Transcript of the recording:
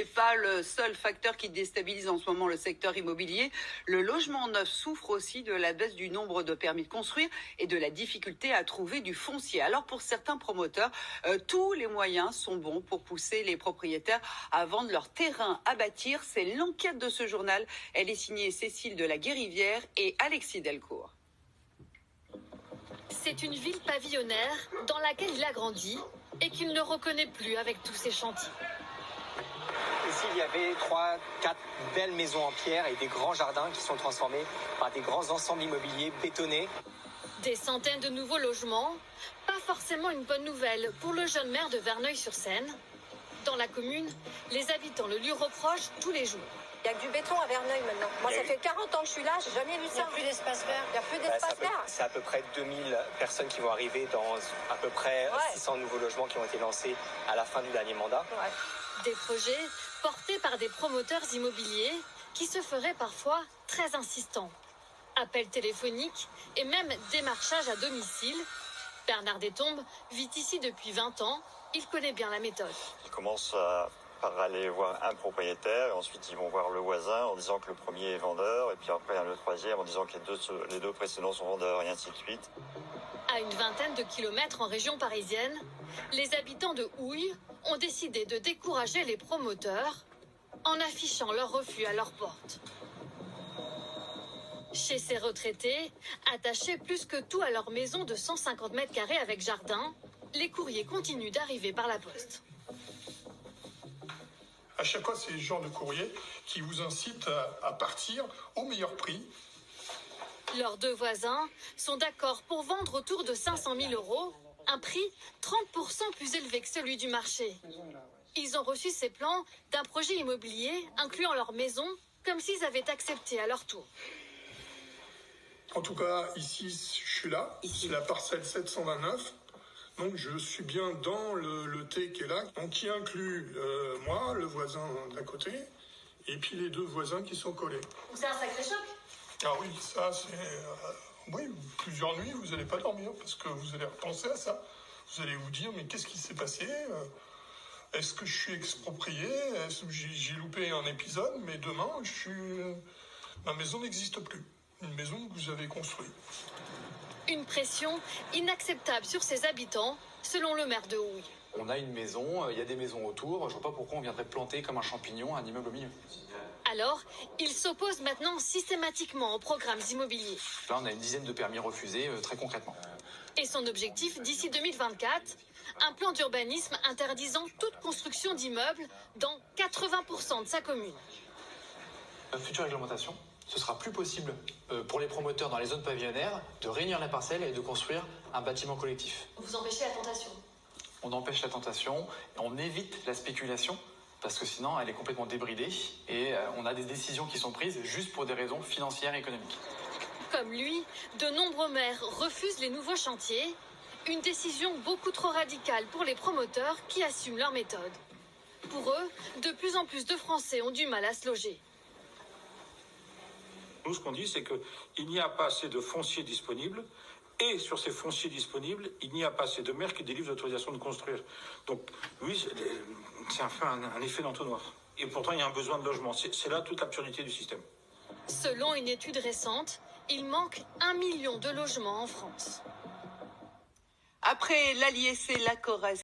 Ce n'est pas le seul facteur qui déstabilise en ce moment le secteur immobilier. Le logement neuf souffre aussi de la baisse du nombre de permis de construire et de la difficulté à trouver du foncier. Alors pour certains promoteurs, tous les moyens sont bons pour pousser les propriétaires à vendre leur terrain à bâtir. C'est l'enquête de ce journal. Elle est signée Cécile de la Guérivière et Alexis Delcourt. C'est une ville pavillonnaire dans laquelle il a grandi et qu'il ne reconnaît plus avec tous ses chantiers. Ici, il y avait 3-4 belles maisons en pierre et des grands jardins qui sont transformés par des grands ensembles immobiliers bétonnés. Des centaines de nouveaux logements, pas forcément une bonne nouvelle pour le jeune maire de Verneuil-sur-Seine. Dans la commune, les habitants le lui reprochent tous les jours. Il n'y a que du béton à Verneuil maintenant. Moi, ça fait 40 ans que je suis là, j'ai jamais vu ça. Il n'y a plus d'espace vert. Il n'y a plus d'espace vert. C'est à peu près 2000 personnes qui vont arriver dans à peu près 600 nouveaux logements qui ont été lancés à la fin du dernier mandat. Ouais. Des projets portés par des promoteurs immobiliers qui se feraient parfois très insistants. Appels téléphoniques et même démarchage à domicile. Bernard Destombes vit ici depuis 20 ans. Il connaît bien la méthode. Ils commencent par aller voir un propriétaire, et ensuite ils vont voir le voisin en disant que le premier est vendeur, et puis après le troisième en disant que les deux précédents sont vendeurs, et ainsi de suite. À une vingtaine de kilomètres en région parisienne, les habitants de Houille ont décidé de décourager les promoteurs en affichant leur refus à leur porte. Chez ces retraités, attachés plus que tout à leur maison de 150 mètres carrés avec jardin, les courriers continuent d'arriver par la poste. À chaque fois, c'est le genre de courrier qui vous incite à partir au meilleur prix. Leurs deux voisins sont d'accord pour vendre autour de 500 000 €, un prix 30% plus élevé que celui du marché. Ils ont reçu ces plans d'un projet immobilier incluant leur maison, comme s'ils avaient accepté à leur tour. En tout cas, ici, je suis là. C'est la parcelle 729. Donc, je suis bien dans le T qui est là. Donc, qui inclut moi, le voisin d'à côté, et puis les deux voisins qui sont collés. Donc c'est un sacré choc. Ah oui, ça, c'est... oui, plusieurs nuits, vous n'allez pas dormir parce que vous allez repenser à ça. Vous allez vous dire, mais qu'est-ce qui s'est passé ? Est-ce que je suis exproprié ? Est-ce que j'ai loupé un épisode ? Mais demain, ma maison n'existe plus. Une maison que vous avez construite. Une pression inacceptable sur ses habitants, selon le maire de Houille. On a une maison, il y a des maisons autour, je vois pas pourquoi on viendrait planter comme un champignon un immeuble au milieu. Alors, il s'oppose maintenant systématiquement aux programmes immobiliers. Là, on a une dizaine de permis refusés, très concrètement. Et son objectif, d'ici 2024, un plan d'urbanisme interdisant toute construction d'immeubles dans 80% de sa commune. Future réglementation, ce sera plus possible pour les promoteurs dans les zones pavillonnaires de réunir la parcelle et de construire un bâtiment collectif. Vous empêchez la tentation. On empêche la tentation, on évite la spéculation, parce que sinon elle est complètement débridée et on a des décisions qui sont prises juste pour des raisons financières et économiques. Comme lui, de nombreux maires refusent les nouveaux chantiers, une décision beaucoup trop radicale pour les promoteurs qui assument leur méthode. Pour eux, de plus en plus de Français ont du mal à se loger. Nous, ce qu'on dit, c'est qu'il n'y a pas assez de fonciers disponibles. Et sur ces fonciers disponibles, il n'y a pas assez de maires qui délivrent l'autorisation de construire. Donc oui, c'est un effet d'entonnoir. Et pourtant, il y a un besoin de logement. C'est là toute l'absurdité du système. Selon une étude récente, il manque 1 million de logements en France. Après l'Allier, c'est la Corrèze.